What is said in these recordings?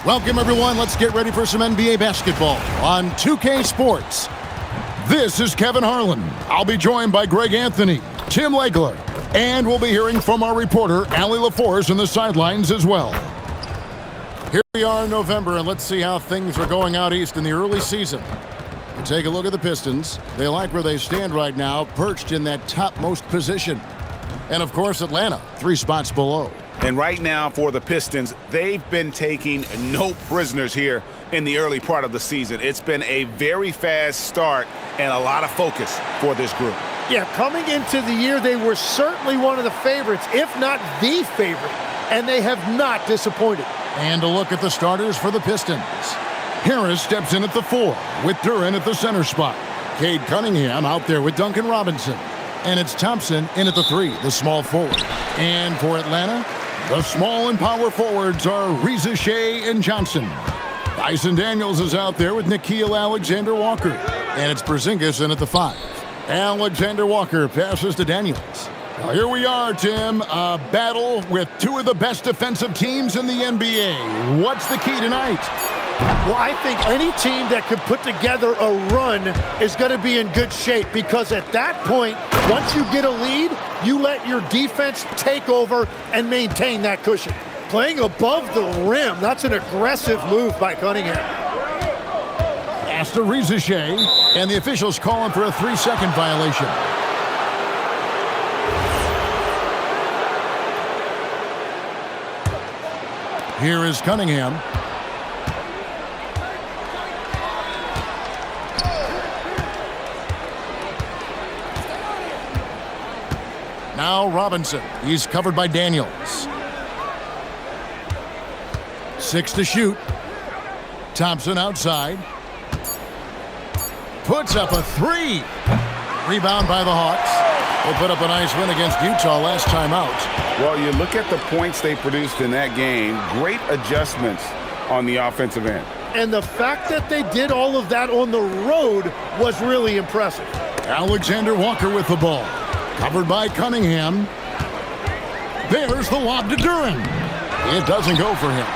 Welcome, everyone. Let's get ready for some NBA basketball on 2K Sports. This is Kevin Harlan. I'll be joined by Greg Anthony, Tim Legler, and we'll be hearing from our reporter, Allie LaForce, in the sidelines as well. Here we are in November, and let's see how things are going out east in the early season. We take a look at the Pistons. They like where they stand right now, perched in that topmost position. And, of course, Atlanta, 3 spots below. And right now for the Pistons, they've been taking no prisoners here in the early part of the season. It's been a very fast start and a lot of focus for this group. Yeah, coming into the year, they were certainly one of the favorites, if not the favorite, and they have not disappointed. And a look at the starters for the Pistons. Harris steps in at the 4, with Duren at the center spot. Cade Cunningham out there with Duncan Robinson. And it's Thompson in at the 3, the small forward. And for Atlanta, the small and power forwards are Reza Shea and Johnson. Dyson Daniels is out there with Nickeil Alexander-Walker. And it's Porzingis in at the 5. Alexander-Walker passes to Daniels. Now here we are, Tim. A battle with 2 of the best defensive teams in the NBA. What's the key tonight? Well, I think any team that could put together a run is going to be in good shape, because at that point, once you get a lead, you let your defense take over and maintain that cushion. Playing above the rim, that's an aggressive move by Cunningham. Pass to Reza Shea, and the officials call him for a 3-second violation. Here is Cunningham. Now Robinson. He's covered by Daniels. 6 to shoot. Thompson outside. Puts up a 3. Rebound by the Hawks. They put up a nice win against Utah last time out. Well, you look at the points they produced in that game. Great adjustments on the offensive end. And the fact that they did all of that on the road was really impressive. Alexander-Walker with the ball. Covered by Cunningham. There's the lob to Duren. It doesn't go for him.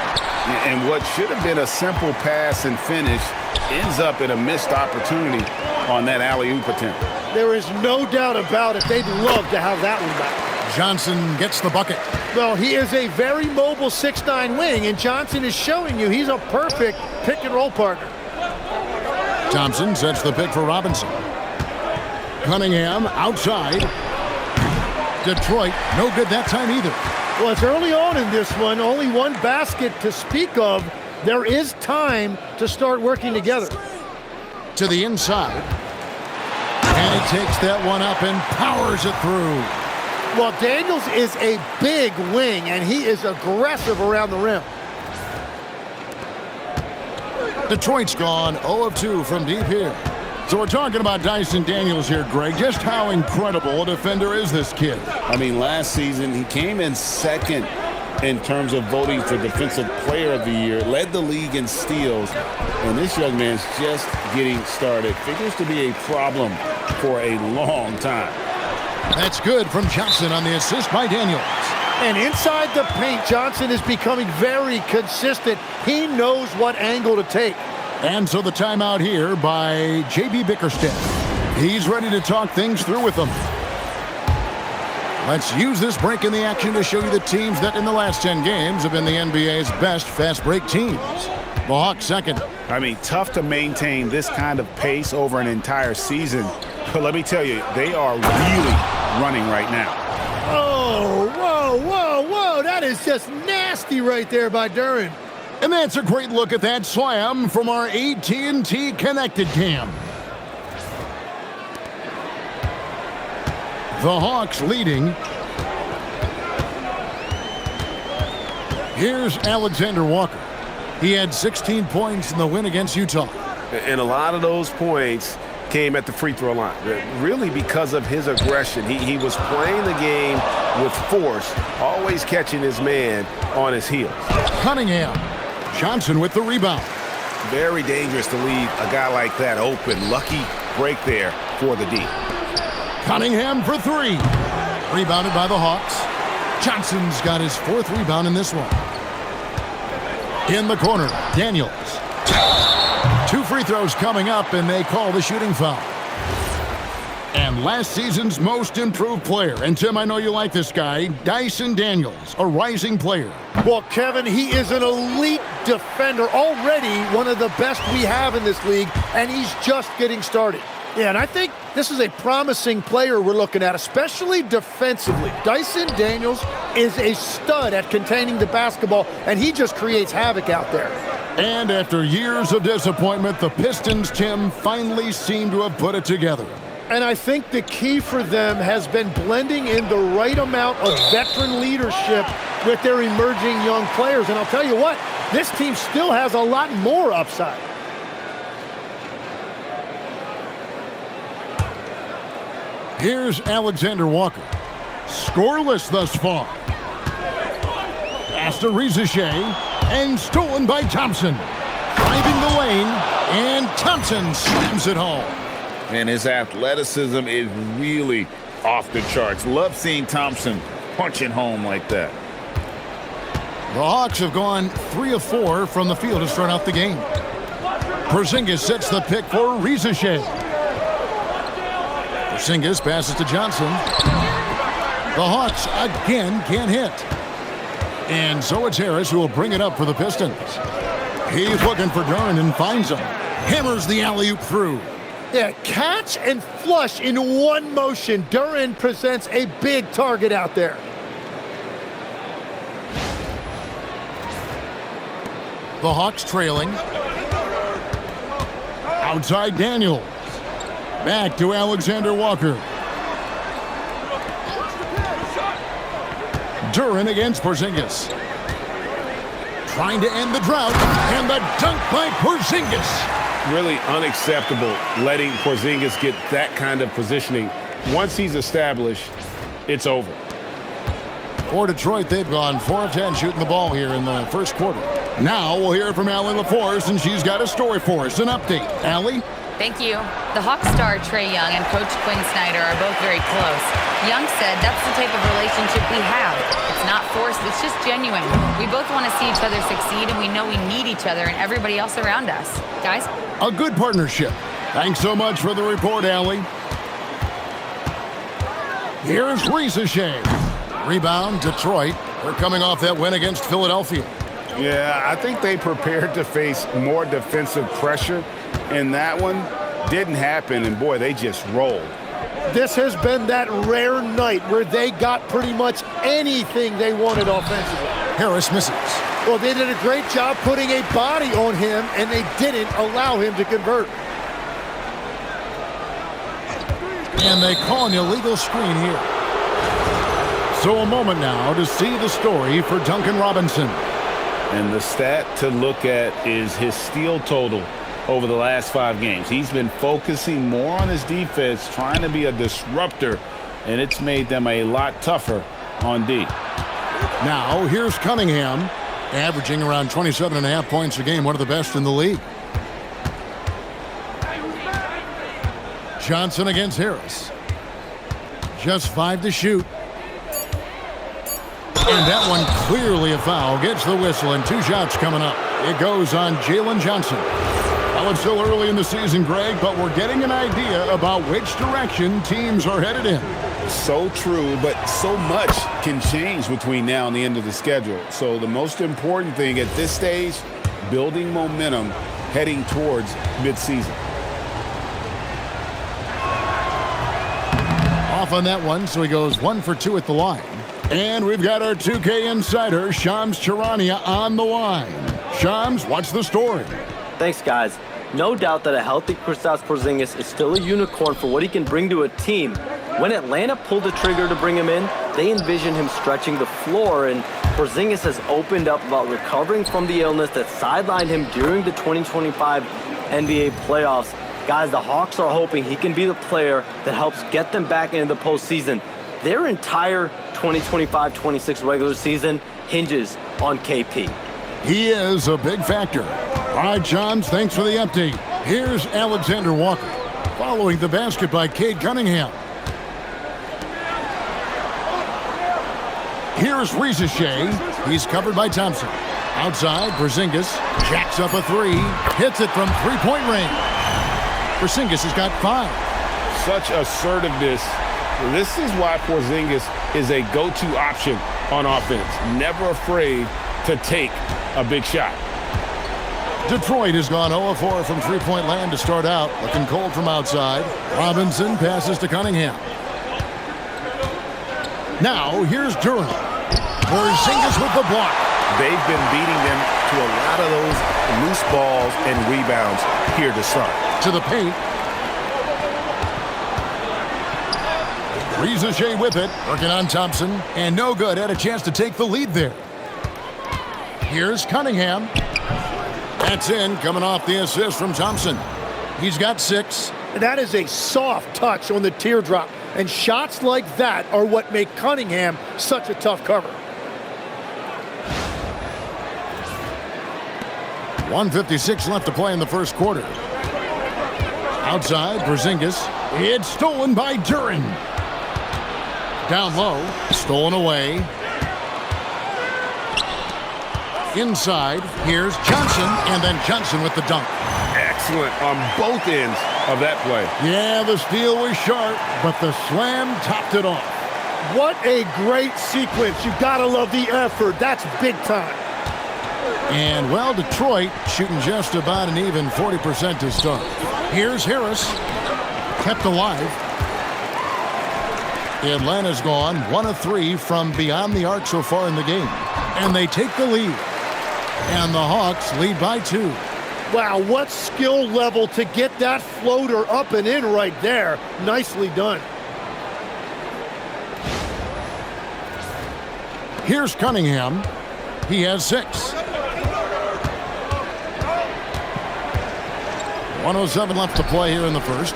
And what should have been a simple pass and finish ends up in a missed opportunity on that alley-oop attempt. There is no doubt about it. They'd love to have that one back. Johnson gets the bucket. Well, he is a very mobile 6'9" wing, and Johnson is showing you he's a perfect pick-and-roll partner. Thompson sets the pick for Robinson. Cunningham outside. Detroit, no good that time either. Well, it's early on in this one. Only one basket to speak of. There is time to start working together. To the inside. And he takes that one up and powers it through. Well, Daniels is a big wing, and he is aggressive around the rim. Detroit's gone 0 of 2 from deep here. So we're talking about Dyson Daniels here, Greg. Just how incredible a defender is this kid? I mean, last season he came in second in terms of voting for Defensive Player of the Year, led the league in steals, and this young man's just getting started. Figures to be a problem for a long time. That's good from Johnson on the assist by Daniels. And inside the paint, Johnson is becoming very consistent. He knows what angle to take. And so the timeout here by J.B. Bickerstaff. He's ready to talk things through with them. Let's use this break in the action to show you the teams that in the last 10 games have been the NBA's best fast break teams. The Hawks second. I mean, tough to maintain this kind of pace over an entire season. But let me tell you, they are really running right now. Oh, whoa, whoa, whoa. That is just nasty right there by Duren. And that's a great look at that slam from our AT&T Connected Cam. The Hawks leading. Here's Alexander-Walker. He had 16 points in the win against Utah. And a lot of those points came at the free throw line, really because of his aggression. He was playing the game with force, always catching his man on his heels. Cunningham. Johnson with the rebound. Very dangerous to leave a guy like that open. Lucky break there for the D. Cunningham for 3. Rebounded by the Hawks. Johnson's got his 4th rebound in this one. In the corner, Daniels. 2 free throws coming up, and they call the shooting foul. And last season's most improved player, and Tim, I know you like this guy, Dyson Daniels, a rising player. Well, Kevin, he is an elite defender, already one of the best we have in this league, and he's just getting started. Yeah, and I think this is a promising player we're looking at, especially defensively. Dyson Daniels is a stud at containing the basketball, and he just creates havoc out there. And after years of disappointment, the Pistons, Tim, finally seem to have put it together. And I think the key for them has been blending in the right amount of veteran leadership with their emerging young players. And I'll tell you what, this team still has a lot more upside. Here's Alexander Walker. Scoreless thus far. Pass to Rizichet, and stolen by Thompson. Driving the lane, and Thompson slams it home. And his athleticism is really off the charts. Love seeing Thompson punching home like that. The Hawks have gone 3 of 4 from the field to start out the game. Porzingis sets the pick for Rizichet. Porzingis passes to Johnson. The Hawks again can't hit. And so it's Harris who will bring it up for the Pistons. He's looking for Duren and finds him. Hammers the alley-oop through. Yeah, catch and flush in one motion. Duren presents a big target out there. The Hawks trailing. Outside Daniels. Back to Alexander Walker. Duren against Porzingis. Trying to end the drought, and the dunk by Porzingis. Really unacceptable letting Porzingis get that kind of positioning. Once he's established, it's over. For Detroit, they've gone 4 of 10 shooting the ball here in the first quarter. Now we'll hear from Allie LaForce, and she's got a story for us. An update. Allie? Thank you. The Hawks star Trae Young and Coach Quinn Snyder are both very close. Young said that's the type of relationship we have. It's not forced, it's just genuine. We both want to see each other succeed, and we know we need each other and everybody else around us. Guys? A good partnership. Thanks so much for the report, Allie. Here's Rizichet. Rebound, Detroit. They're coming off that win against Philadelphia. Yeah, I think they prepared to face more defensive pressure, and that one didn't happen, and boy, they just rolled. This has been that rare night where they got pretty much anything they wanted offensively. Harris misses. Well, they did a great job putting a body on him, and they didn't allow him to convert. And they call an illegal screen here. So a moment now to see the story for Duncan Robinson. And the stat to look at is his steal total over the last 5 games. He's been focusing more on his defense, trying to be a disruptor, and it's made them a lot tougher on D. Now, here's Cunningham, averaging around 27.5 points a game, one of the best in the league. Johnson against Harris. Just 5 to shoot. And that one clearly a foul. Gets the whistle, and 2 shots coming up. It goes on Jalen Johnson. Well, it's still early in the season, Greg, but we're getting an idea about which direction teams are headed in. So true, but so much can change between now and the end of the schedule. So the most important thing at this stage, building momentum heading towards midseason. Off on that one, so he goes 1 for 2 at the line. And we've got our 2K insider, Shams Charania, on the line. Shams, what's the story? Thanks, guys. No doubt that a healthy Kristaps Porzingis is still a unicorn for what he can bring to a team. When Atlanta pulled the trigger to bring him in, they envisioned him stretching the floor, and Porzingis has opened up about recovering from the illness that sidelined him during the 2025 NBA playoffs. Guys, the Hawks are hoping he can be the player that helps get them back into the postseason. Their entire 2025-26 regular season hinges on KP. He is a big factor. All right, Shams, thanks for the update. Here's Alexander Walker, following the basket by Cade Cunningham. Here's Rizichet. He's covered by Thompson. Outside, Porzingis jacks up a three, hits it from three-point range. Porzingis has got 5. Such assertiveness. This is why Porzingis is a go-to option on offense. Never afraid to take a big shot. Detroit has gone 0-4 from three-point land to start out. Looking cold from outside. Robinson passes to Cunningham. Now, here's Durant. Porzingis with the block. They've been beating them to a lot of those loose balls and rebounds here to start. To the paint. Ricochet with it. Working on Thompson. And no good. Had a chance to take the lead there. Here's Cunningham. That's in. Coming off the assist from Thompson. He's got 6. That is a soft touch on the teardrop. And shots like that are what make Cunningham such a tough cover. 1:56 left to play in the first quarter. Outside, Porzingis. It's stolen by Durant. Down low. Stolen away. Inside. Here's Johnson. And then Johnson with the dunk. Excellent on both ends of that play. Yeah, the steal was sharp, but the slam topped it off. What a great sequence. You gotta love the effort. That's big time. And, well, Detroit shooting just about an even 40% to start. Here's Harris. Kept alive. Atlanta's gone 1 of 3 from beyond the arc so far in the game. And they take the lead. And the Hawks lead by 2. Wow, what skill level to get that floater up and in right there. Nicely done. Here's Cunningham. He has 6. 1:07 left to play here in the first.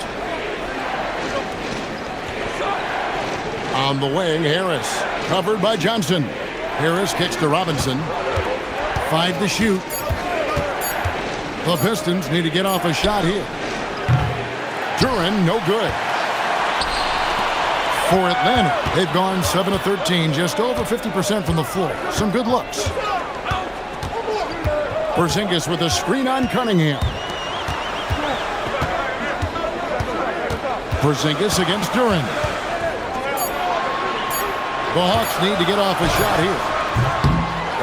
On the wing, Harris. Covered by Johnson. Harris kicks to Robinson. 5 to shoot. The Pistons need to get off a shot here. Durant, no good. For Atlanta, they've gone 7 of 13, just over 50% from the floor. Some good looks. Porzingis with a screen on Cunningham. Porzingis against Durant. The Hawks need to get off a shot here.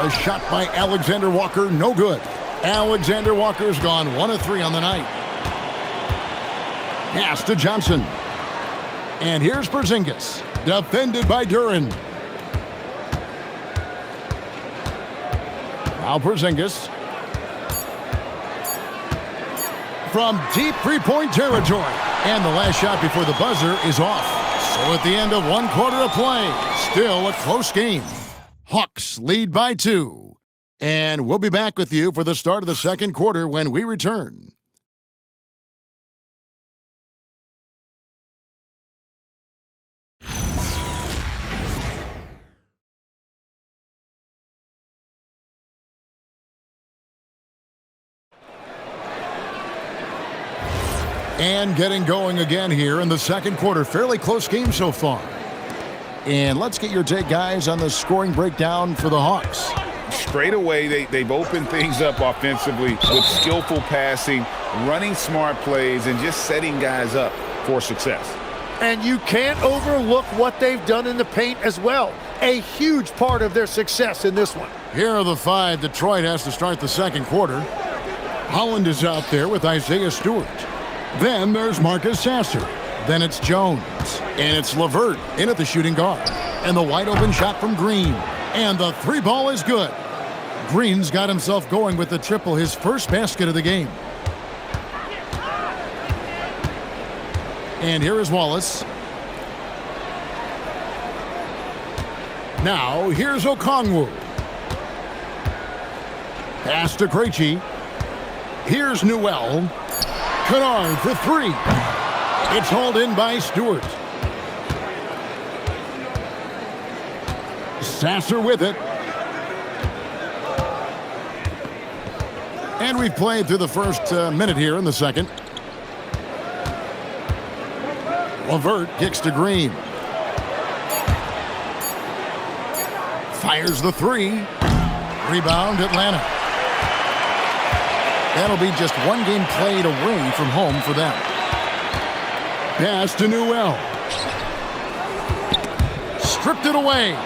A shot by Alexander Walker, no good. Alexander Walker's gone 1 of 3 on the night. Pass to Johnson. And here's Porzingis, defended by Durant. Now Porzingis. From deep three-point territory. And the last shot before the buzzer is off. So at the end of 1 quarter of play, still a close game. Hawks lead by 2. And we'll be back with you for the start of the second quarter when we return. And getting going again here in the second quarter. Fairly close game so far. And let's get your take, guys, on the scoring breakdown for the Hawks. Straight away, they've opened things up offensively with skillful passing, running smart plays, and just setting guys up for success. And you can't overlook what they've done in the paint as well. A huge part of their success in this one. Here are the 5 Detroit has to start the second quarter. Holland is out there with Isaiah Stewart. Then there's Marcus Sasser. Then it's Jones. And it's LeVert in at the shooting guard. And the wide open shot from Green. And the 3 ball is good. Green's got himself going with the triple, his first basket of the game. And here is Wallace. Now, here's Okongwu. Pass to Krejci. Here's Newell. Kennard for 3. It's hauled in by Stewart. Sasser with it. And we've played through the first minute here in the second. LeVert kicks to Green. Fires the 3. Rebound, Atlanta. That'll be just one game played away from home for them. Pass to Newell. Stripped it away.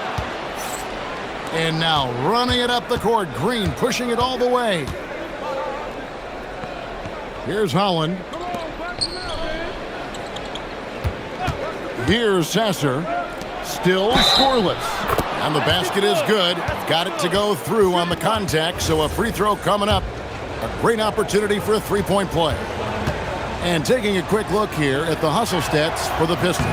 And now running it up the court. Green pushing it all the way. Here's Holland. Here's Sasser. Still scoreless. And the basket is good. Got it to go through on the contact, so a free throw coming up. A great opportunity for a three-point play. And taking a quick look here at the hustle stats for the Pistons.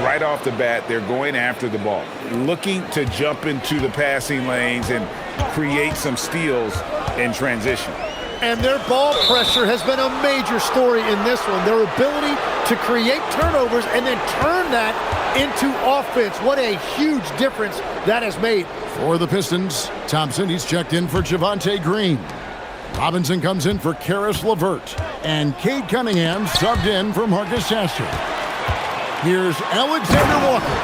Right off the bat, they're going after the ball, looking to jump into the passing lanes and create some steals in transition. And their ball pressure has been a major story in this one. Their ability to create turnovers and then turn that into offense. What a huge difference that has made. For the Pistons, Thompson, he's checked in for Javonte Green. Robinson comes in for Karis LeVert. And Cade Cunningham subbed in for Marcus Sasser. Here's Alexander Walker.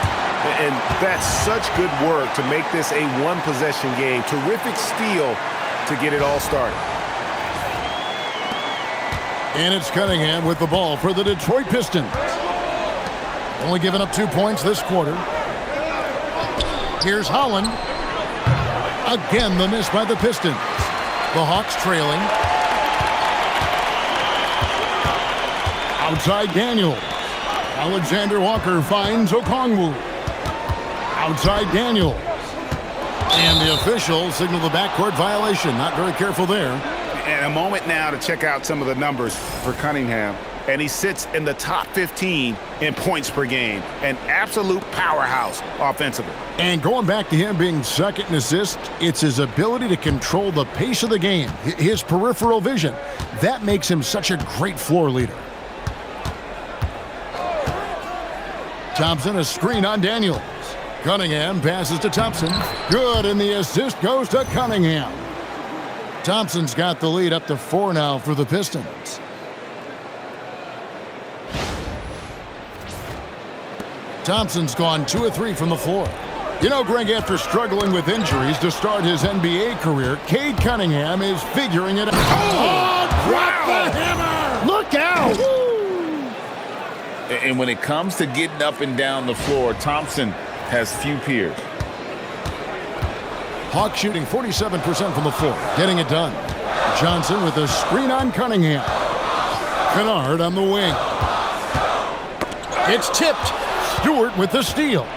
And that's such good work to make this a one-possession game. Terrific steal to get it all started. And it's Cunningham with the ball for the Detroit Pistons. Only giving up 2 points this quarter. Here's Holland. Again, the miss by the Pistons. The Hawks trailing. Outside Daniels. Alexander Walker finds Okongwu. Outside Daniels. And the official signaled the backcourt violation. Not very careful there. And a moment now to check out some of the numbers for Cunningham. And he sits in the top 15 in points per game. An absolute powerhouse offensively. And going back to him being second in assists, it's his ability to control the pace of the game, his peripheral vision. That makes him such a great floor leader. Thompson, a screen on Daniels. Cunningham passes to Thompson. Good, and the assist goes to Cunningham. Thompson's got the lead up to 4 now for the Pistons. Thompson's gone 2 of 3 from the floor. You know, Greg, after struggling with injuries to start his NBA career, Cade Cunningham is figuring it out. Oh, drop the hammer! Look out! And when it comes to getting up and down the floor, Thompson has few peers. Hawks shooting 47% from the floor, getting it done. Johnson with a screen on Cunningham. Kennard on the wing. It's tipped. Stewart with the steal.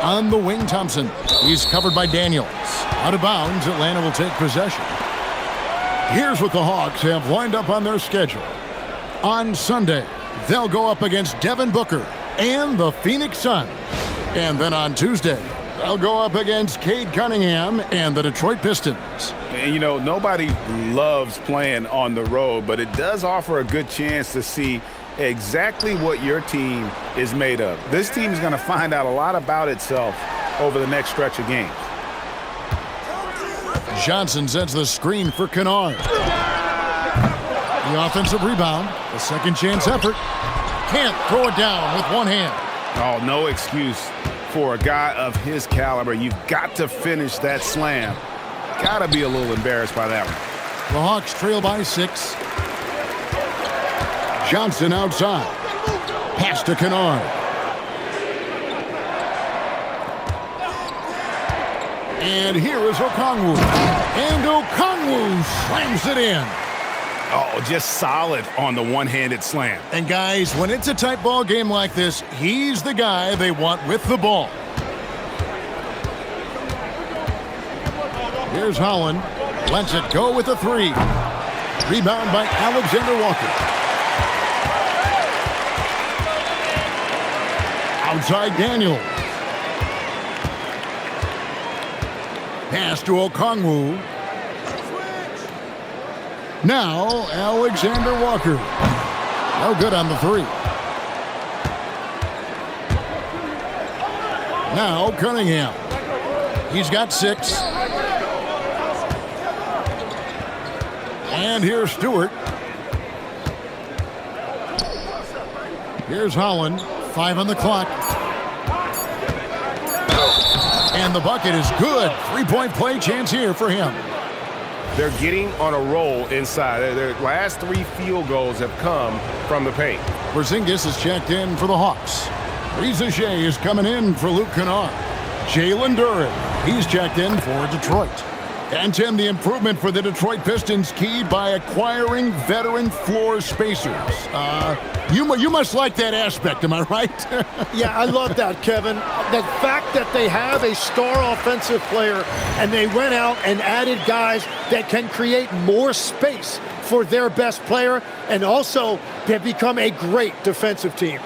On the wing, Thompson. He's covered by Daniels. Out of bounds, Atlanta will take possession. Here's what the Hawks have lined up on their schedule. On Sunday, they'll go up against Devin Booker and the Phoenix Suns. And then on Tuesday, they'll go up against Cade Cunningham and the Detroit Pistons. And, you know, nobody loves playing on the road, but it does offer a good chance to see exactly what your team is made of. This team is going to find out a lot about itself over the next stretch of games. Johnson sets the screen for Kennard. The offensive rebound, the second chance effort. Can't throw it down with one hand. Oh, no excuse for a guy of his caliber. You've got to finish that slam. Got to be a little embarrassed by that one. The Hawks trail by 6. Johnson outside. Pass to Kennard. And here is Okongwu. And Okongwu slams it in. Oh, just solid on the one-handed slam. And guys, when it's a tight ball game like this, he's the guy they want with the ball. Here's Holland. Lets it go with a 3. Rebound by Alexander Walker. Outside Daniels. Pass to Okongwu. Now, Alexander Walker. No good on the 3. Now, Cunningham. He's got 6. And here's Stewart. Here's Holland. 5 on the clock. And the bucket is good. Three-point play chance here for him. They're getting on a roll inside. Their last 3 field goals have come from the paint. Porzingis is checked in for the Hawks. Reza Shea is coming in for Luke Kennard. Jalen Duren, he's checked in for Detroit. And Tim, the improvement for the Detroit Pistons keyed by acquiring veteran floor spacers. You must like that aspect, am I right? Yeah, I love that, Kevin. The fact that they have a star offensive player and they went out and added guys that can create more space for their best player, and also they've become a great defensive team.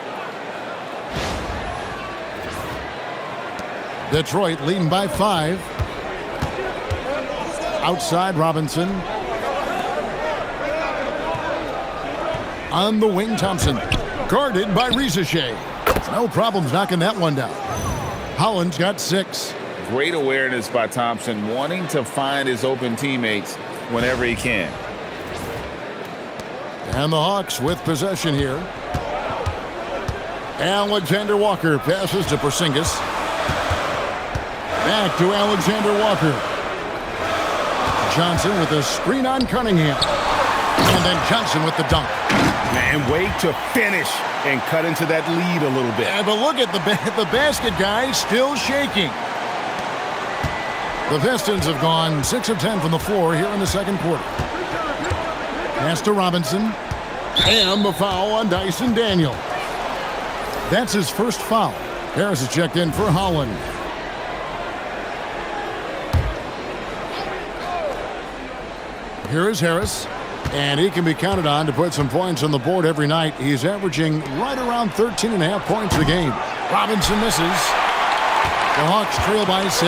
Detroit leading by 5. Outside Robinson. On the wing, Thompson. Guarded by Reza Shea. No problems knocking that one down. Holland's got 6. Great awareness by Thompson, wanting to find his open teammates whenever he can. And the Hawks with possession here. Alexander Walker passes to Porzingis. Back to Alexander Walker. Johnson with a screen on Cunningham. And then Johnson with the dunk. Man, wait to finish and cut into that lead a little bit. Yeah, but look at the basket, guys, still shaking. The Pistons have gone 6 of 10 from the floor here in the second quarter. Pass to Robinson. And the foul on Dyson Daniel. That's his first foul. Harris is checked in for Holland. Here is Harris, and he can be counted on to put some points on the board every night. He's averaging right around 13.5 points a game. Robinson misses. The Hawks trail by 6.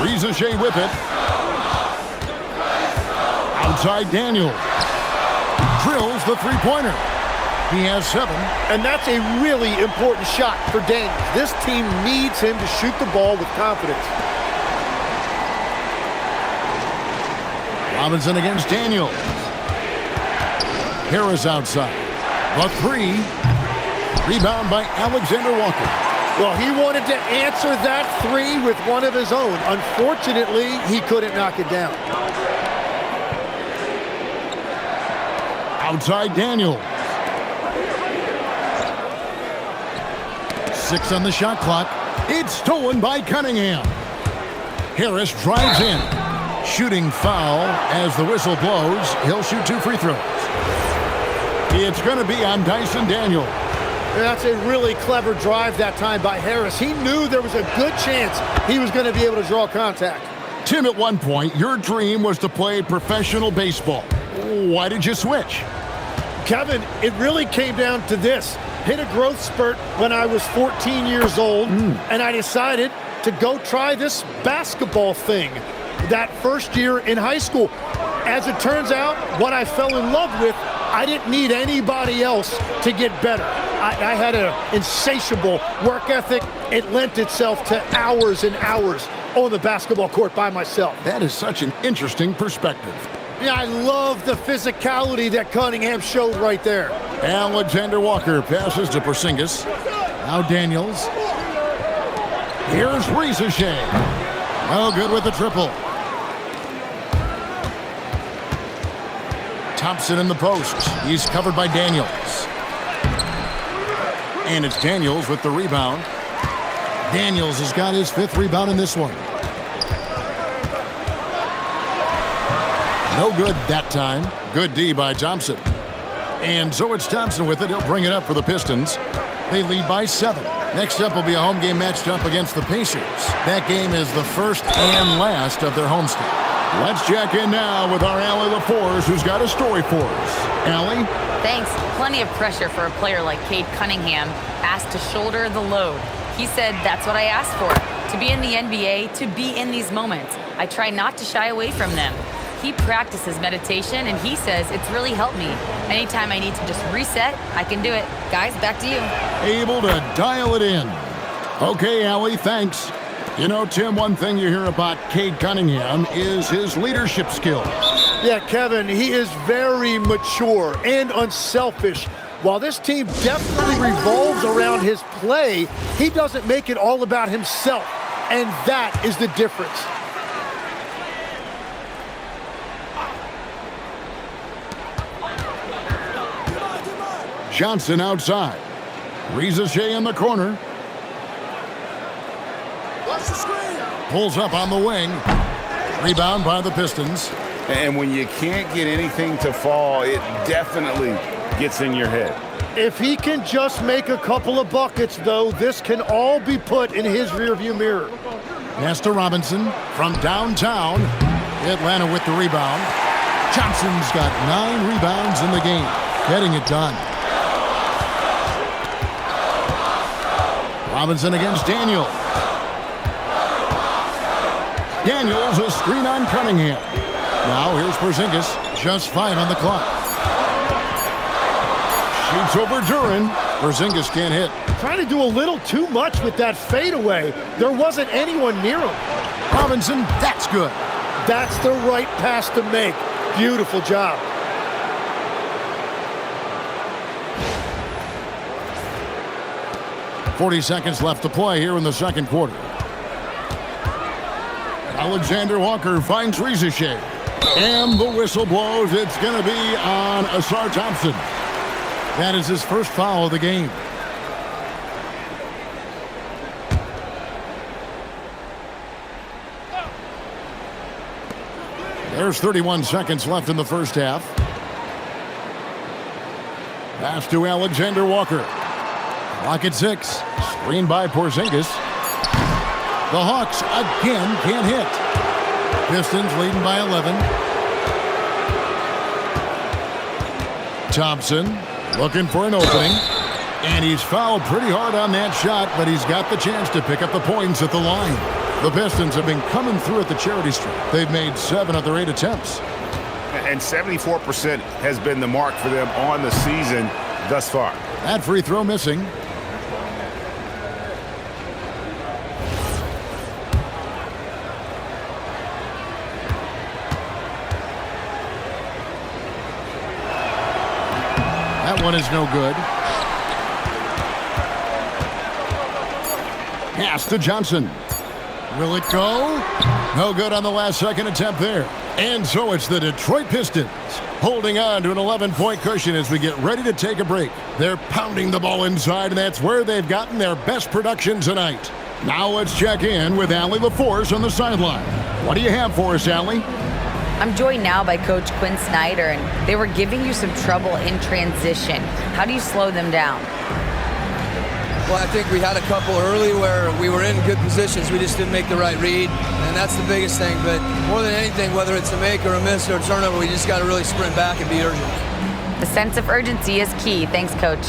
Reza Shea with it. Outside Daniel. Drills the three-pointer. He has 7. And that's a really important shot for Daniels. This team needs him to shoot the ball with confidence. Robinson against Daniel. Harris outside. The 3. Rebound by Alexander Walker. Well, he wanted to answer that 3 with one of his own. Unfortunately, he couldn't knock it down. Outside Daniel. 6 on the shot clock. It's stolen by Cunningham. Harris drives in. Shooting foul as the whistle blows. He'll shoot 2 free throws. It's going to be on Dyson Daniel. That's a really clever drive that time by Harris. He knew there was a good chance he was going to be able to draw contact. Tim, at one point, your dream was to play professional baseball. Why did you switch? Kevin, it really came down to this. Hit a growth spurt when I was 14 years old, and I decided to go try this basketball thing that first year in high school. As it turns out, what I fell in love with, I didn't need anybody else to get better. I had an insatiable work ethic. It lent itself to hours and hours on the basketball court by myself. That is such an interesting perspective. Yeah, I love the physicality that Cunningham showed right there. Alexander Walker passes to Porzingis. Now Daniels. Here's Reza Shea. No good with the triple. Thompson in the post. He's covered by Daniels. And it's Daniels with the rebound. Daniels has got his 5th rebound in this one. No good that time. Good D by Thompson. And so it's Thompson with it. He'll bring it up for the Pistons. They lead by 7. Next up will be a home game matched up against the Pacers. That game is the first and last of their homestand. Let's check in now with our Allie LaForce, who's got a story for us. Allie? Thanks. Plenty of pressure for a player like Cade Cunningham, asked to shoulder the load. He said, that's what I asked for. To be in the NBA, to be in these moments. I try not to shy away from them. He practices meditation, and he says it's really helped me. Anytime I need to just reset, I can do it. Guys, back to you. Able to dial it in. Okay, Allie, thanks. You know, Tim, one thing you hear about Cade Cunningham is his leadership skills. Yeah, Kevin, he is very mature and unselfish. While this team definitely revolves around his play, he doesn't make it all about himself, and that is the difference. Johnson outside. Rizachet in the corner. Pulls up on the wing. Rebound by the Pistons. And when you can't get anything to fall, it definitely gets in your head. If he can just make a couple of buckets, though, this can all be put in his rearview mirror. Pass to Robinson from downtown. Atlanta with the rebound. Johnson's got 9 rebounds in the game, getting it done. Robinson against Daniel. Daniels a screen on Cunningham. Now here's Porzingis, just 5 on the clock. Shoots over Duran. Porzingis can't hit. Trying to do a little too much with that fadeaway. There wasn't anyone near him. Robinson, that's good. That's the right pass to make. Beautiful job. .40 seconds left to play here in the second quarter. Alexander Walker finds Rizachet. And the whistle blows. It's going to be on Asar Thompson. That is his first foul of the game. There's 31 seconds left in the first half. Pass to Alexander Walker. Clock at 6. Screened by Porzingis. The Hawks again can't hit. Pistons leading by 11. Thompson looking for an opening. And he's fouled pretty hard on that shot, but he's got the chance to pick up the points at the line. The Pistons have been coming through at the charity stripe. They've made 7 of their 8 attempts. And 74% has been the mark for them on the season thus far. That free throw missing. That one is no good. Pass to Johnson. Will it go? No good on the last second attempt there. And so it's the Detroit Pistons holding on to an 11-point cushion as we get ready to take a break. They're pounding the ball inside, and that's where they've gotten their best production tonight. Now let's check in with Allie LaForce on the sideline. What do you have for us, Allie? I'm joined now by Coach Quinn Snyder, and they were giving you some trouble in transition. How do you slow them down? Well, I think we had a couple early where we were in good positions. We just didn't make the right read, and that's the biggest thing. But more than anything, whether it's a make or a miss or a turnover, we just got to really sprint back and be urgent. The sense of urgency is key. Thanks, Coach.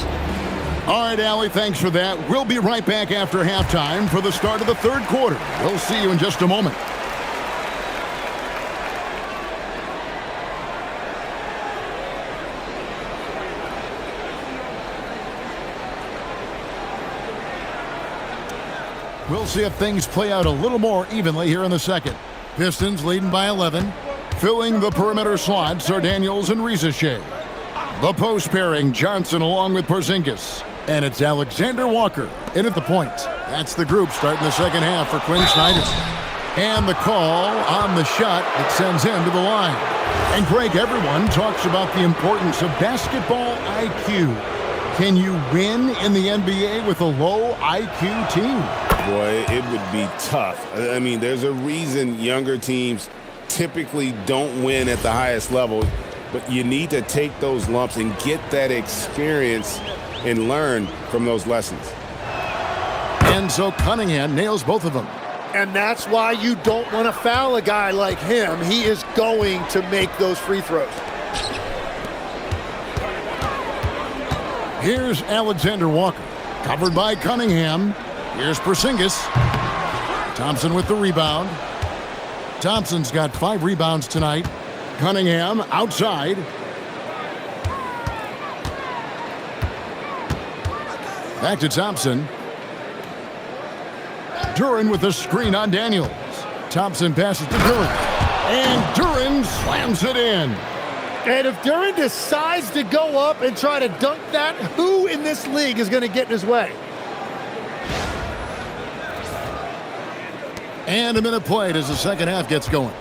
All right, Allie, thanks for that. We'll be right back after halftime for the start of the third quarter. We'll see you in just a moment. We'll see if things play out a little more evenly here in the second. Pistons leading by 11. Filling the perimeter slots are Daniels and Rizachet. The post pairing, Johnson along with Porzingis. And it's Alexander Walker in at the point. That's the group starting the second half for Quinn Snyder. And the call on the shot that sends him to the line. And Greg, everyone talks about the importance of basketball IQ. Can you win in the NBA with a low IQ team? Boy, it would be tough. I mean, there's a reason younger teams typically don't win at the highest level, but you need to take those lumps and get that experience and learn from those lessons. And so Cunningham nails both of them. And that's why you don't want to foul a guy like him. He is going to make those free throws. Here's Alexander Walker, covered by Cunningham. Here's Porzingis. Thompson with the rebound. Thompson's got 5 rebounds tonight. Cunningham outside. Back to Thompson. Duran with a screen on Daniels. Thompson passes to Duran. And Duran slams it in. And if Duren decides to go up and try to dunk that, who in this league is going to get in his way? And a minute played as the second half gets going.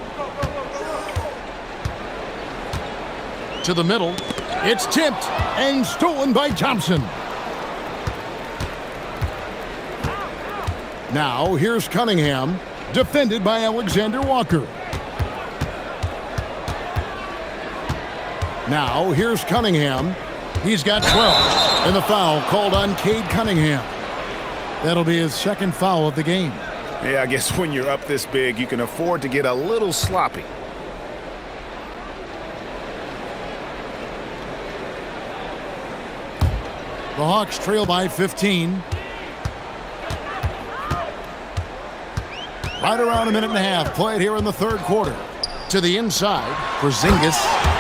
To the middle. It's tipped and stolen by Thompson. Now here's Cunningham, defended by Alexander Walker. Now here's Cunningham. He's got 12. And the foul called on Cade Cunningham. That'll be his second foul of the game. Yeah, I guess when you're up this big, you can afford to get a little sloppy. The Hawks trail by 15. Right around a minute and a half played here in the third quarter. To the inside, Porzingis,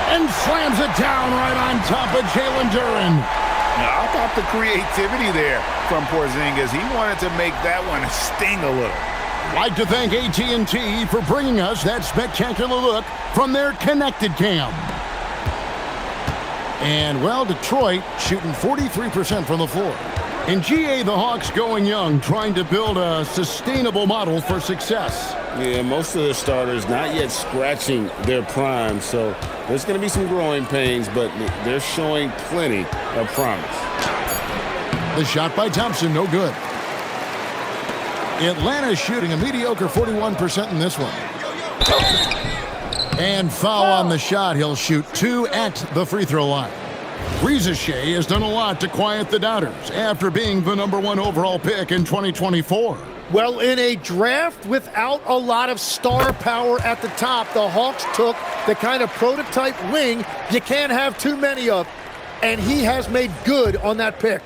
and slams it down right on top of Jalen Duren. Now, I thought the creativity there from Porzingis. He wanted to make that one sting a little. Like to thank AT&T for bringing us that spectacular look from their connected cam. And, well, Detroit shooting 43% from the floor. In GA, the Hawks going young, trying to build a sustainable model for success. Yeah, most of their starters not yet scratching their prime, so there's going to be some growing pains, but they're showing plenty of promise. The shot by Thompson, no good. Atlanta shooting a mediocre 41% in this one. And foul on the shot. He'll shoot 2 at the free throw line. Rizachet has done a lot to quiet the doubters after being the #1 overall pick in 2024. Well, in a draft without a lot of star power at the top, the Hawks took the kind of prototype wing you can't have too many of, and he has made good on that pick.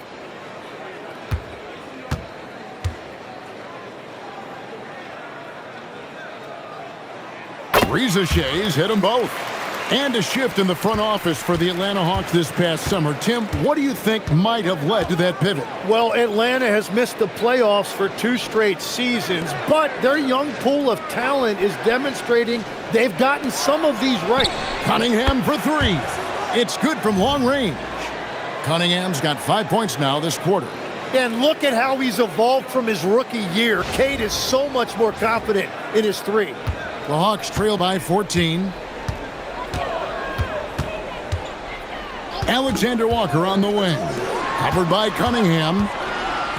Rizachet's hit them both. And a shift in the front office for the Atlanta Hawks this past summer. Tim, what do you think might have led to that pivot? Well, Atlanta has missed the playoffs for 2 straight seasons, but their young pool of talent is demonstrating they've gotten some of these right. Cunningham for 3. It's good from long range. Cunningham's got 5 points now this quarter. And look at how he's evolved from his rookie year. Cade is so much more confident in his 3. The Hawks trail by 14. Alexander Walker on the wing. Covered by Cunningham.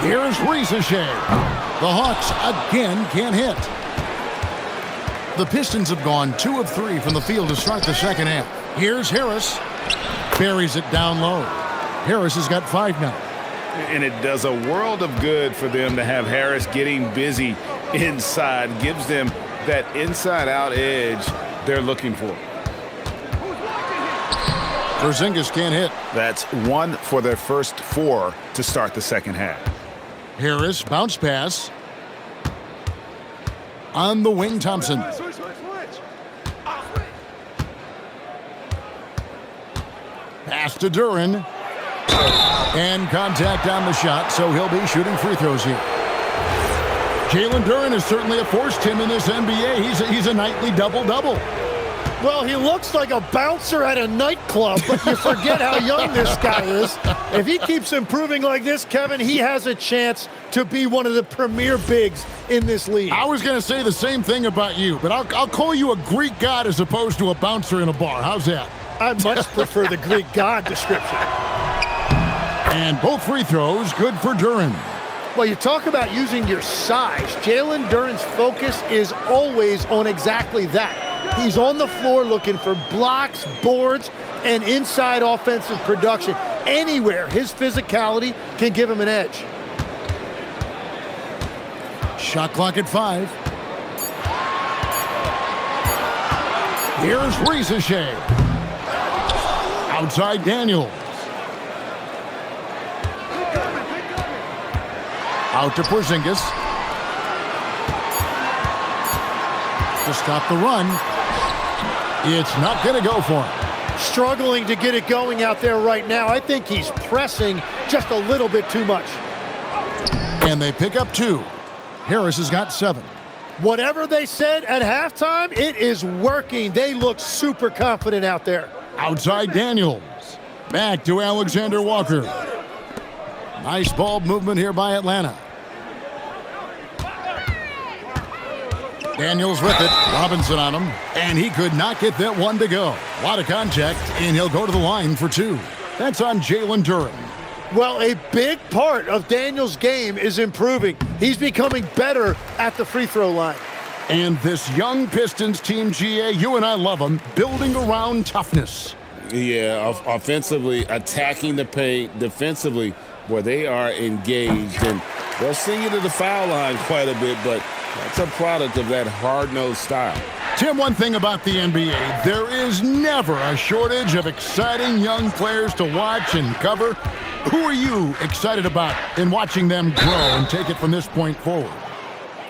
Here's Rizachet. The Hawks again can't hit. The Pistons have gone 2 of 3 from the field to start the second half. Here's Harris. Buries it down low. Harris has got 5 now. And it does a world of good for them to have Harris getting busy inside. Gives them that inside-out edge they're looking for. Porzingis can't hit. That's 1 for their first 4 to start the second half. Harris, bounce pass. On the wing, Thompson. Pass to Duren. And contact on the shot, so he'll be shooting free throws here. Jalen Duren is certainly a force, Tim, in this NBA. He's a nightly double-double. Well, he looks like a bouncer at a nightclub, but you forget how young this guy is. If he keeps improving like this, Kevin, he has a chance to be one of the premier bigs in this league. I was going to say the same thing about you, but I'll call you a Greek god as opposed to a bouncer in a bar. How's that? I much prefer the Greek god description. And both free throws good for Duren. Well, you talk about using your size. Jalen Duren's focus is always on exactly that. He's on the floor looking for blocks, boards, and inside offensive production. Anywhere his physicality can give him an edge. Shot clock at 5. Here's Rizachet. Outside Daniels. Out to Porzingis. To stop the run. It's not going to go for him. Struggling to get it going out there right now. I think he's pressing just a little bit too much. And they pick up 2. Harris has got 7. Whatever they said at halftime, it is working. They look super confident out there. Outside Daniels. Back to Alexander Walker. Nice ball movement here by Atlanta. Daniels with it. Robinson on him. And he could not get that one to go. A lot of contact, and he'll go to the line for two. That's on Jalen Duren. Well, a big part of Daniels' game is improving. He's becoming better at the free throw line. And this young Pistons team, GA, you and I love them, building around toughness. Yeah, offensively, attacking the paint, defensively, where they are engaged. And they'll send you to the foul line quite a bit, but that's a product of that hard-nosed style. Tim, one thing about the NBA, there is never a shortage of exciting young players to watch and cover. Who are you excited about in watching them grow and take it from this point forward?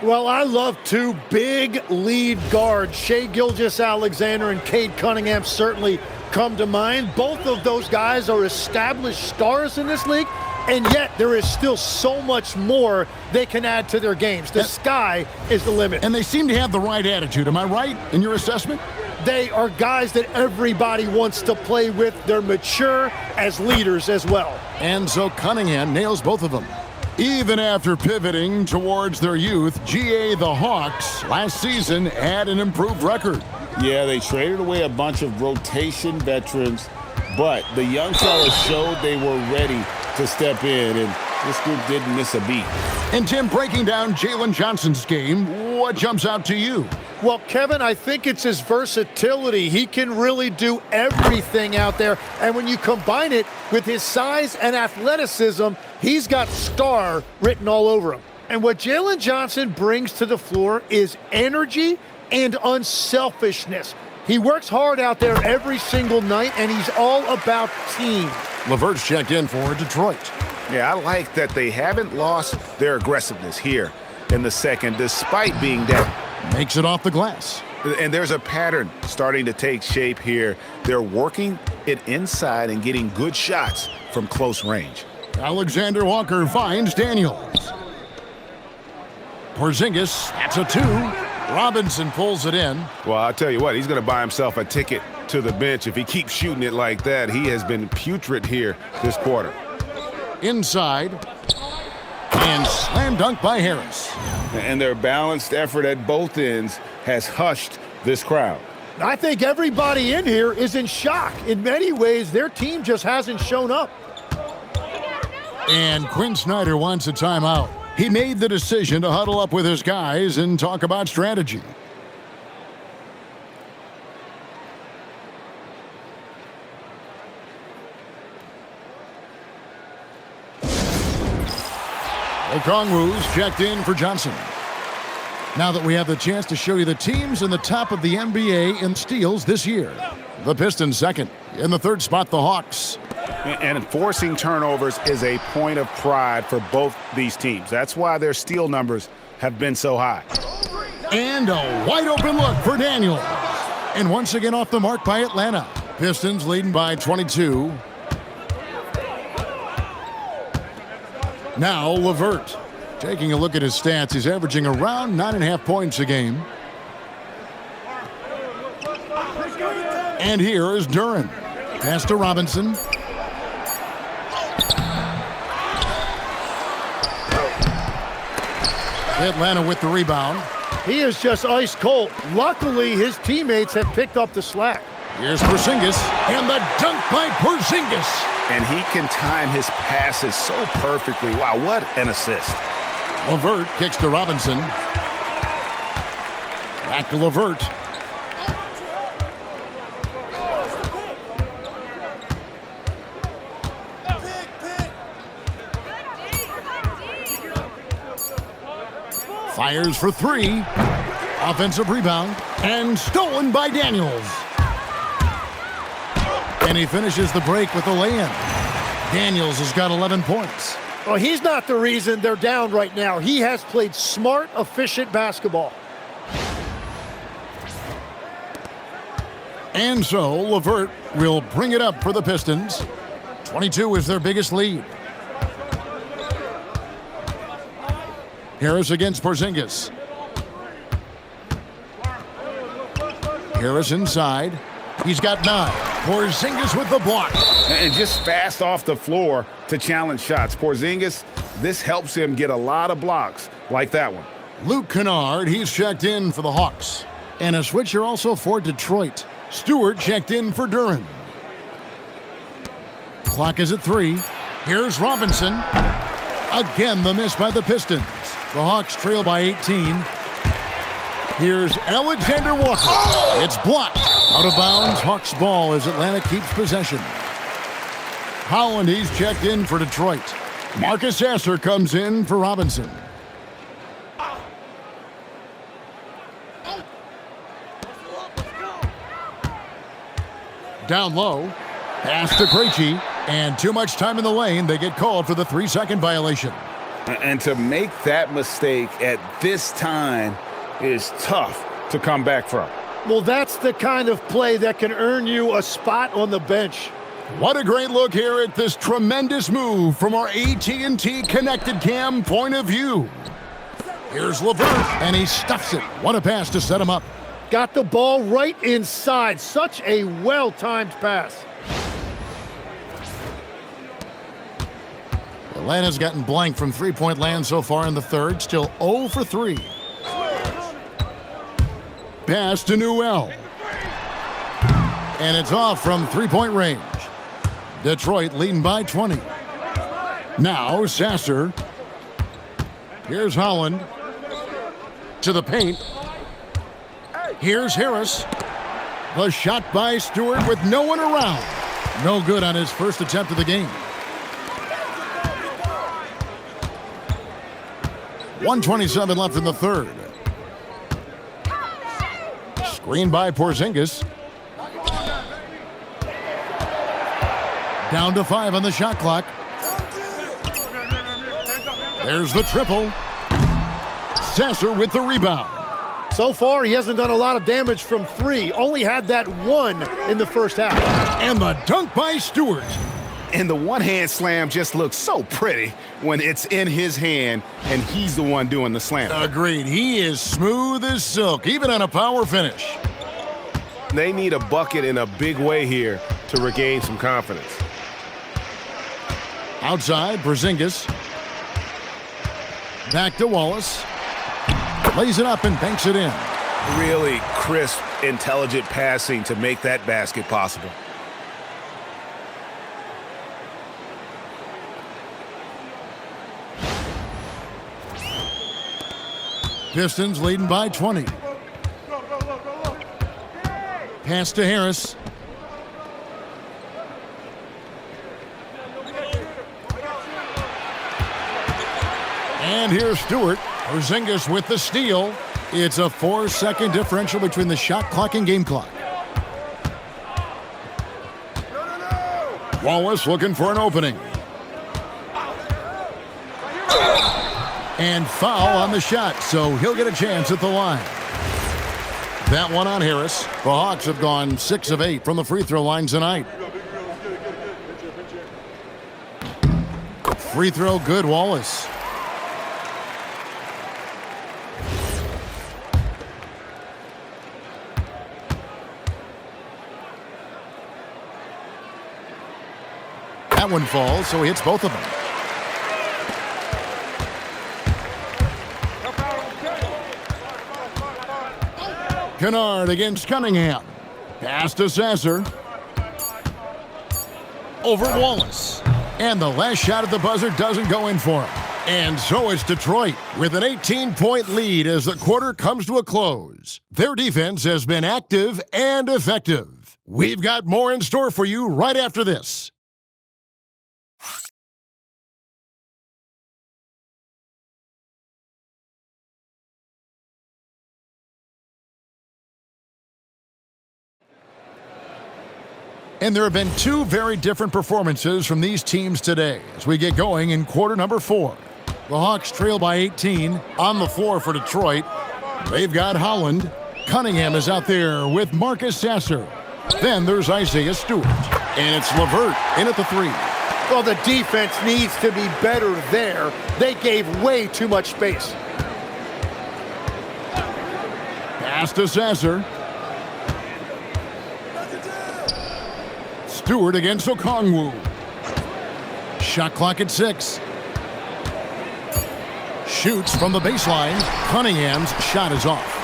Well, I love two big lead guards. Shai Gilgeous-Alexander and Cade Cunningham certainly come to mind. Both of those guys are established stars in this league, and yet there is still so much more they can add to their games. The sky is the limit. And they seem to have the right attitude. Am I right in your assessment? They are guys that everybody wants to play with. They're mature as leaders as well. And so Cunningham nails both of them. Even after pivoting towards their youth, GA the Hawks last season had an improved record. Yeah, they traded away a bunch of rotation veterans, but the young fellas showed they were ready to step in, and this group didn't miss a beat. And Tim, breaking down Jalen Johnson's game, what jumps out to you? Well, Kevin, I think it's his versatility. He can really do everything out there. And when you combine it with his size and athleticism, he's got star written all over him. And what Jalen Johnson brings to the floor is energy and unselfishness. He works hard out there every single night, and he's all about team. LeVert's checked in for Detroit. Yeah, I like that they haven't lost their aggressiveness here in the second, despite being down. Makes it off the glass. And there's a pattern starting to take shape here. They're working it inside and getting good shots from close range. Alexander Walker finds Daniels. Porzingis, that's a two. Robinson pulls it in. Well, I'll tell you what, he's going to buy himself a ticket to the bench if he keeps shooting it like that. He has been putrid here this quarter. Inside. And slam dunk by Harris. And their balanced effort at both ends has hushed this crowd. I think everybody in here is in shock. In many ways, their team just hasn't shown up. And Quinn Snyder wants a timeout. He made the decision to huddle up with his guys and talk about strategy. Okongwu's checked in for Johnson. Now that we have the chance to show you the teams in the top of the NBA in steals this year. The Pistons second. In the third spot, the Hawks. And forcing turnovers is a point of pride for both these teams. That's why their steal numbers have been so high. And a wide open look for Daniels. And once again off the mark by Atlanta. Pistons leading by 22. Now LeVert. Taking a look at his stats, he's averaging around 9.5 points a game. And here is Duren. Pass to Robinson. Atlanta with the rebound. He is just ice cold. Luckily, his teammates have picked up the slack. Here's Porzingis, and the dunk by Porzingis. And he can time his passes so perfectly. Wow, what an assist. LeVert kicks to Robinson. Back to LeVert. Fires for three. Offensive rebound. And stolen by Daniels. And he finishes the break with a lay-in. Daniels has got 11 points. Well, he's not the reason they're down right now. He has played smart, efficient basketball. And so LeVert will bring it up for the Pistons. 22 is their biggest lead. Harris against Porzingis. Harris inside. He's got 9. Porzingis with the block. And just fast off the floor to challenge shots. Porzingis, this helps him get a lot of blocks like that one. Luke Kennard, he's checked in for the Hawks. And a switcher also for Detroit. Stewart checked in for Duren. Clock is at 3. Here's Robinson. Again, the miss by the Pistons. The Hawks trail by 18. Here's Alexander Walker. It's blocked. Out of bounds, Hawks ball as Atlanta keeps possession. Holland, he's checked in for Detroit. Marcus Sasser comes in for Robinson. Down low. Pass to Krejci. And too much time in the lane. They get called for the 3-second violation. And to make that mistake at this time is tough to come back from. Well, that's the kind of play that can earn you a spot on the bench. What a great look here at this tremendous move from our AT&T Connected Cam point of view. Here's LeVert, and he stuffs it. What a pass to set him up. Got the ball right inside. Such a well-timed pass. Atlanta's gotten blank from three-point land so far in the third. Still 0 for 3. Pass to Newell. And it's off from three-point range. Detroit leading by 20. Now Sasser. Here's Holland. To the paint. Here's Harris. The shot by Stewart with no one around. No good on his first attempt of the game. 1:27 left in the third. Screen by Porzingis. Down to 5 on the shot clock. There's the triple. Sasser with the rebound. So far, he hasn't done a lot of damage from 3. Only had that 1 in the first half. And the dunk by Stewart. And the one-hand slam just looks so pretty when it's in his hand and he's the one doing the slam. Agreed. He is smooth as silk, even on a power finish. They need a bucket in a big way here to regain some confidence. Outside, Porzingis. Back to Wallace. Lays it up and banks it in. Really crisp, intelligent passing to make that basket possible. Pistons leading by 20. Pass to Harris. And here's Stewart. Porzingis with the steal. It's a 4-second differential between the shot clock and game clock. Wallace looking for an opening. And foul on the shot, so he'll get a chance at the line. That one on Harris. The Hawks have gone 6 of 8 from the free throw line tonight. Free throw good, Wallace. That one falls, so he hits both of them. Kennard against Cunningham. Pass to Sasser. Over Wallace. And the last shot at the buzzer doesn't go in for him. And so it's Detroit with an 18-point lead as the quarter comes to a close. Their defense has been active and effective. We've got more in store for you right after this. And there have been 2 very different performances from these teams today as we get going in quarter number 4. The Hawks trail by 18 on the floor for Detroit. They've got Holland. Cunningham is out there with Marcus Sasser. Then there's Isaiah Stewart. And it's LeVert in at the 3. Well, the defense needs to be better there. They gave way too much space. Pass to Sasser. Stewart against Okongwu. Shot clock at 6. Shoots from the baseline. Cunningham's shot is off.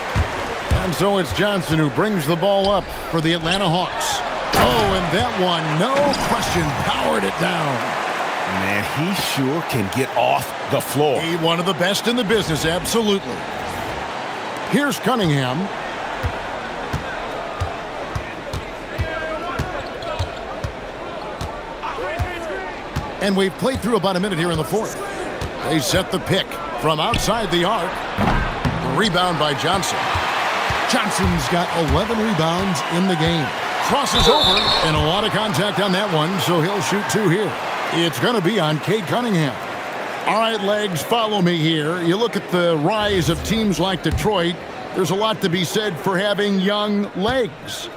And so it's Johnson who brings the ball up for the Atlanta Hawks. Oh, and that one, no question, powered it down. Man, he sure can get off the floor. He one of the best in the business, absolutely. Here's Cunningham. And we've played through about a minute here in the fourth. They set the pick from outside the arc. Rebound by Johnson. Johnson's got 11 rebounds in the game. Crosses over, and a lot of contact on that one, so he'll shoot 2 here. It's going to be on Cade Cunningham. All right, Legs, follow me here. You look at the rise of teams like Detroit, there's a lot to be said for having young legs.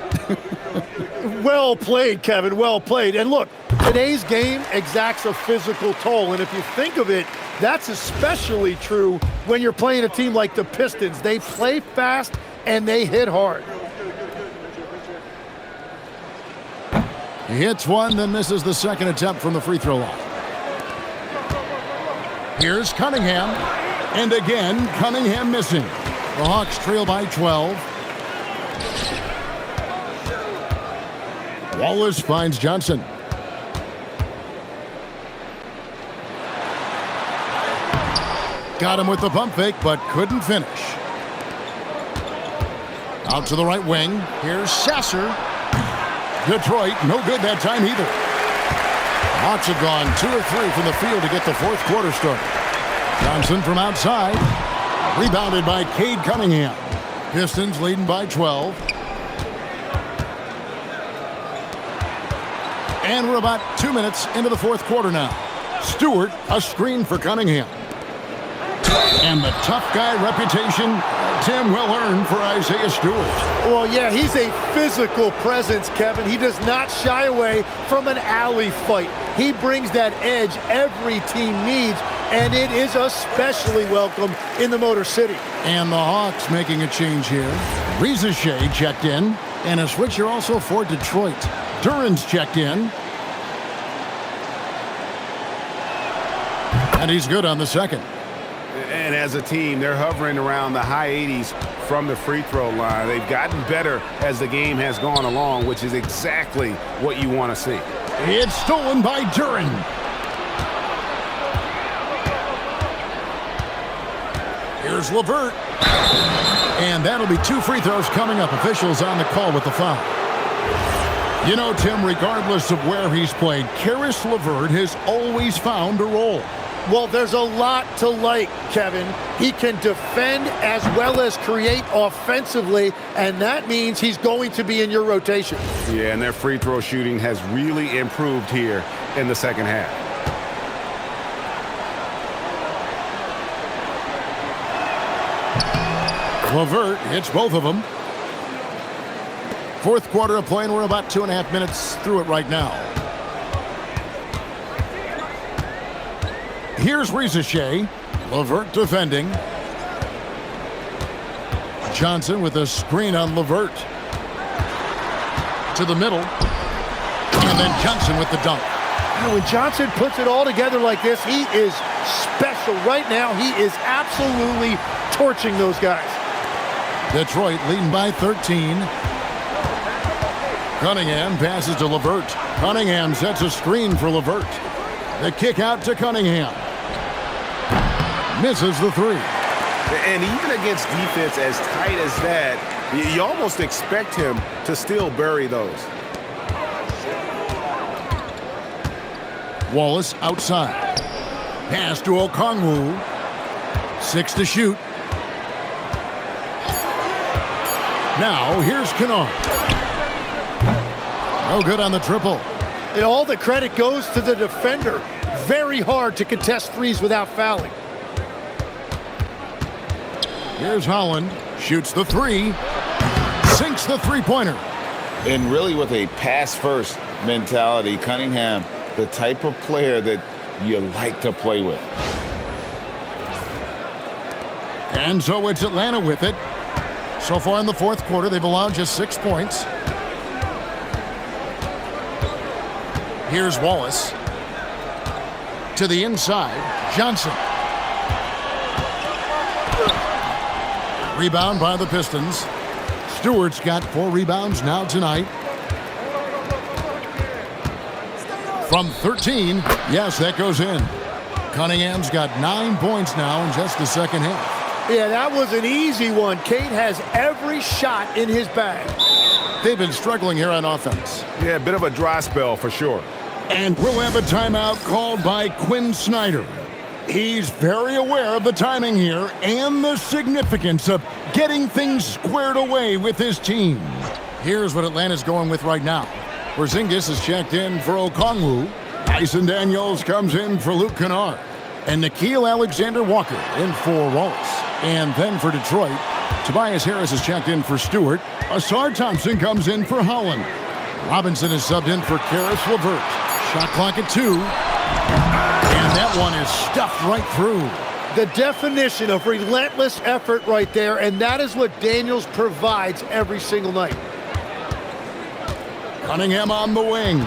Well played, Kevin, well played. And look, today's game exacts a physical toll, and if you think of it, that's especially true when you're playing a team like the Pistons. They play fast and they hit hard. He hits one, then misses the second attempt from the free throw line. Here's Cunningham, and again, Cunningham missing. The Hawks trail by 12. Wallace finds Johnson. Got him with the pump fake, but couldn't finish. Out to the right wing. Here's Sasser. Detroit, no good that time either. Hawks have gone 2 of 3 from the field to get the fourth quarter started. Johnson from outside. Rebounded by Cade Cunningham. Pistons leading by 12. And we're about 2 minutes into the fourth quarter now. Stewart, a screen for Cunningham. And the tough guy reputation, Tim, well earned for Isaiah Stewart. Well, yeah, he's a physical presence, Kevin. He does not shy away from an alley fight. He brings that edge every team needs, and it is especially welcome in the Motor City. And the Hawks making a change here. Rizeshay checked in, and a switcher also for Detroit. Duran's checked in. And he's good on the second. And as a team, they're hovering around the high 80s from the free throw line. They've gotten better as the game has gone along, which is exactly what you want to see. It's stolen by Duran. Here's LeVert. And that'll be 2 free throws coming up. Officials on the call with the foul. You know, Tim, regardless of where he's played, Caris LeVert has always found a role. Well, there's a lot to like, Kevin. He can defend as well as create offensively, and that means he's going to be in your rotation. Yeah, and their free throw shooting has really improved here in the second half. LeVert hits both of them. Fourth quarter of play, and we're about 2.5 minutes through it right now. Here's Rizeshay. LeVert defending. Johnson with a screen on LeVert. To the middle. And then Johnson with the dunk. When Johnson puts it all together like this, he is special. Right now, he is absolutely torching those guys. Detroit leading by 13. Cunningham passes to LeVert. Cunningham sets a screen for LeVert. The kick out to Cunningham. Misses the 3. And even against defense as tight as that, you almost expect him to still bury those. Wallace outside. Pass to Okongwu. 6 to shoot. Now here's Kennard. No good on the triple. And all the credit goes to the defender. Very hard to contest threes without fouling. Here's Holland. Shoots the 3. Sinks the three-pointer. And really with a pass-first mentality, Cunningham, the type of player that you like to play with. And so it's Atlanta with it. So far in the fourth quarter, they've allowed just 6 points. Here's Wallace. To the inside, Johnson. Rebound by the Pistons. Stewart's got 4 rebounds now tonight. From 13, yes, that goes in. Cunningham's got 9 points now in just the second half. Yeah, that was an easy one. Cade has every shot in his bag. They've been struggling here on offense. Yeah, a bit of a dry spell for sure. And we'll have a timeout called by Quinn Snyder. He's very aware of the timing here and the significance of getting things squared away with his team. Here's what Atlanta's going with right now. Porzingis is checked in for Okongwu. Tyson Daniels comes in for Luke Kennard. And Nickeil Alexander-Walker in for Wallace. And then for Detroit, Tobias Harris is checked in for Stewart. Asar Thompson comes in for Holland. Robinson is subbed in for Karis LeVert. Shot clock at 2. And that one is stuffed right through. The definition of relentless effort right there, and that is what Daniels provides every single night. Cunningham on the wing.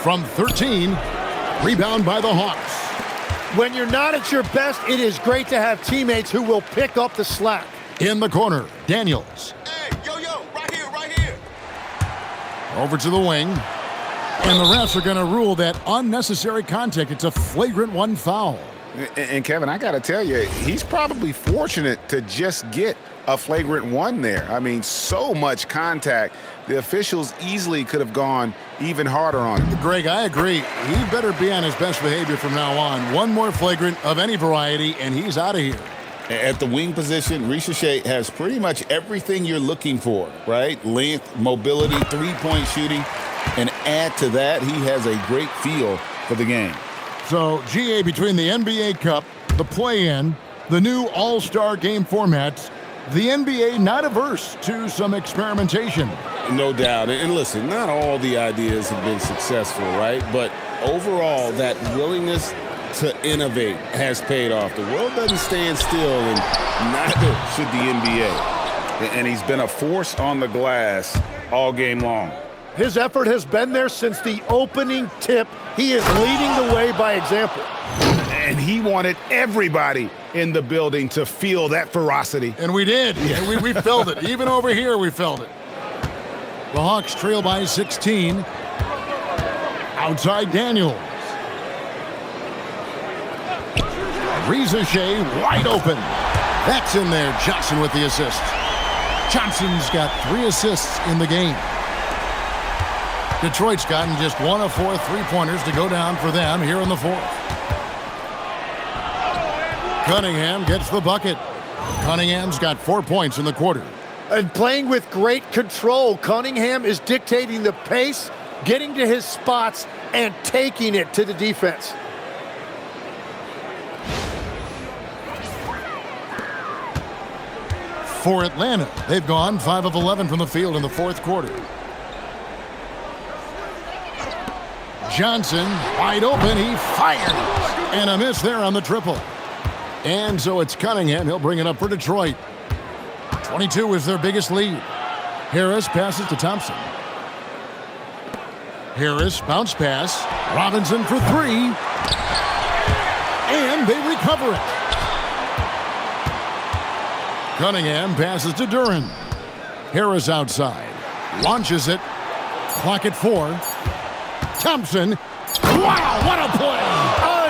From 13, rebound by the Hawks. When you're not at your best, it is great to have teammates who will pick up the slack. In the corner, Daniels. Hey, yo, right here. Over to the wing. And the refs are going to rule that unnecessary contact. It's a flagrant 1 foul. And Kevin, I got to tell you, he's probably fortunate to just get a flagrant 1 there. I mean, so much contact. The officials easily could have gone even harder on him. Greg, I agree. He better be on his best behavior from now on. One more flagrant of any variety, and he's out of here. At the wing position, Richelet has pretty much everything you're looking for, right? Length, mobility, three-point shooting. And add to that, he has a great feel for the game. So, GA, between the NBA Cup, the play-in, the new All-Star game formats, the NBA not averse to some experimentation. No doubt. And listen, not all the ideas have been successful, right? But overall, that willingness to innovate has paid off. The world doesn't stand still, and neither should the NBA. And he's been a force on the glass all game long. His effort has been there since the opening tip. He is leading the way by example. And he wanted everybody in the building to feel that ferocity. And we did. And we felt it. Even over here, we felt it. The Hawks trail by 16. Outside Daniels. Richelet wide open. That's in there. Johnson with the assist. Johnson's got 3 assists in the game. Detroit's gotten just 1 of 4 three-pointers to go down for them here in the 4th. Cunningham gets the bucket. Cunningham's got 4 points in the quarter. And playing with great control, Cunningham is dictating the pace, getting to his spots, and taking it to the defense. For Atlanta, they've gone 5 of 11 from the field in the 4th quarter. Johnson, wide open, he fires. And a miss there on the triple. And so it's Cunningham. He'll bring it up for Detroit. 22 is their biggest lead. Harris passes to Thompson. Harris, bounce pass. Robinson for 3. And they recover it. Cunningham passes to Duren. Harris outside. Launches it. Clock at 4. Thompson. Wow, what a play!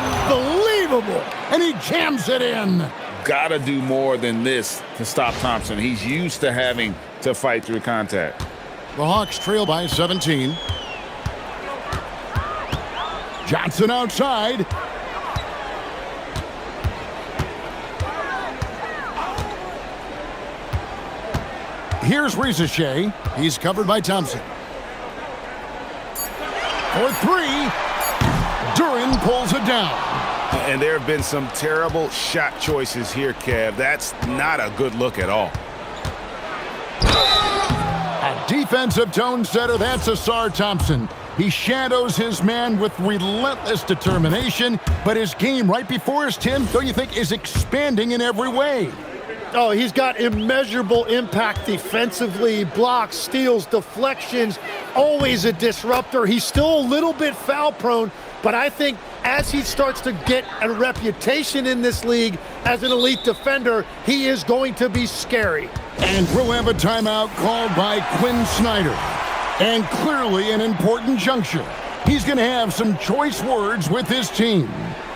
Unbelievable! And he jams it in. Gotta do more than this to stop Thompson. He's used to having to fight through contact. The Hawks trail by 17. Johnson outside. Here's Richelet. He's covered by Thompson. For 3. Duren pulls it down. And there have been some terrible shot choices here, Kev. That's not a good look at all. A defensive tone setter. That's Asar Thompson. He shadows his man with relentless determination, but his game right before us, Tim, don't you think, is expanding in every way? Oh, he's got immeasurable impact defensively, blocks, steals, deflections, always a disruptor. He's still a little bit foul prone, but I think as he starts to get a reputation in this league as an elite defender, he is going to be scary. And we'll have a timeout called by Quinn Snyder. And clearly an important juncture. He's going to have some choice words with his team.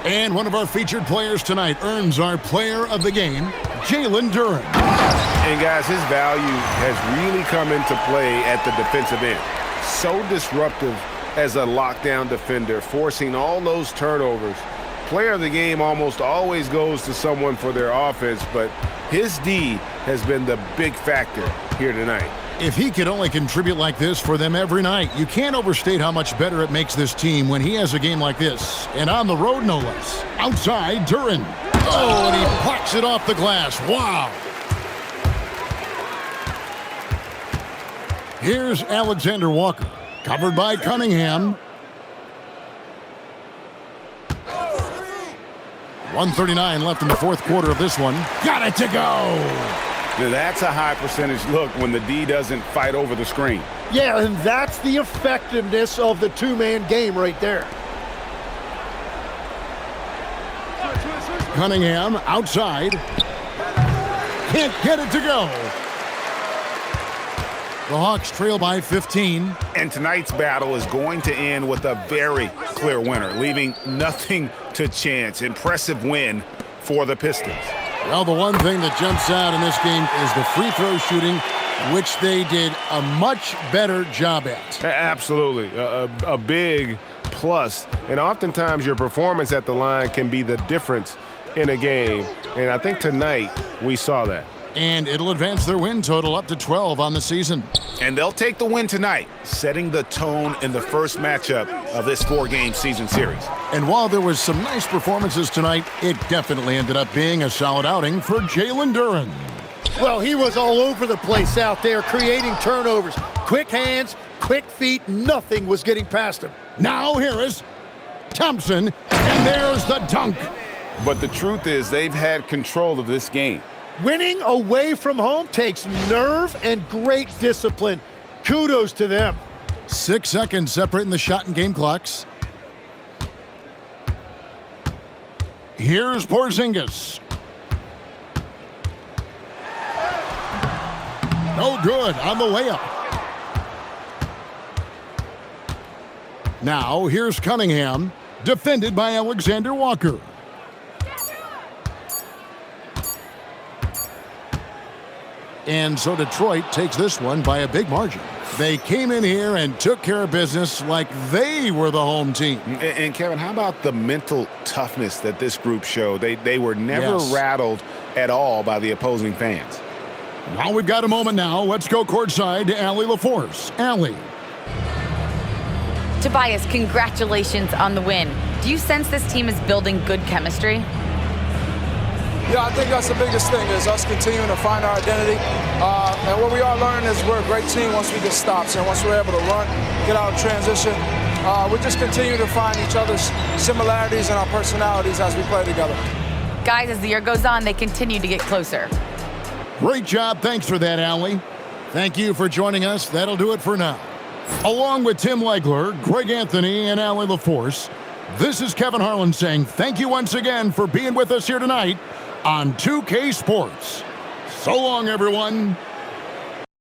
And one of our featured players tonight earns our player of the game, Jalen Duren. And guys, his value has really come into play at the defensive end. So disruptive as a lockdown defender, forcing all those turnovers. Player of the game almost always goes to someone for their offense, but his D has been the big factor here tonight. If he could only contribute like this for them every night, you can't overstate how much better it makes this team when he has a game like this. And on the road, no less. Outside, Duren. Oh, and he plucks it off the glass. Wow. Here's Alexander Walker, covered by Cunningham. 1:39 left in the fourth quarter of this one. Got it to go. Now, that's a high percentage look when the D doesn't fight over the screen. Yeah, and that's the effectiveness of the two-man game right there. Cunningham outside. Can't get it to go. The Hawks trail by 15. And tonight's battle is going to end with a very clear winner, leaving nothing to chance. Impressive win for the Pistons. Well, the one thing that jumps out in this game is the free throw shooting, which they did a much better job at. Absolutely. A big plus. And oftentimes your performance at the line can be the difference in a game. And I think tonight we saw that. And it'll advance their win total up to 12 on the season. And they'll take the win tonight, setting the tone in the first matchup of this four-game season series. And while there was some nice performances tonight, it definitely ended up being a solid outing for Jalen Duren. Well, he was all over the place out there, creating turnovers. Quick hands, quick feet, nothing was getting past him. Now Harris, Thompson, and there's the dunk. But the truth is they've had control of this game. Winning away from home takes nerve and great discipline. Kudos to them. 6 seconds separating the shot and game clocks. Here's Porzingis. No good on the layup. Now here's Cunningham, defended by Alexander Walker. And so Detroit takes this one by a big margin. They came in here and took care of business like they were the home team. And Kevin, how about the mental toughness that this group showed? They were never rattled at all by the opposing fans. Well, we've got a moment now. Let's go courtside to Allie LaForce. Allie. Tobias, congratulations on the win. Do you sense this team is building good chemistry? Yeah, I think that's the biggest thing is us continuing to find our identity. And what we are learning is we're a great team once we get stops. And once we're able to run, get out of transition, we just continue to find each other's similarities and our personalities as we play together. Guys, as the year goes on, they continue to get closer. Great job. Thanks for that, Allie. Thank you for joining us. That'll do it for now. Along with Tim Legler, Greg Anthony, and Allie LaForce, this is Kevin Harlan saying thank you once again for being with us here tonight on 2K Sports. So long, everyone.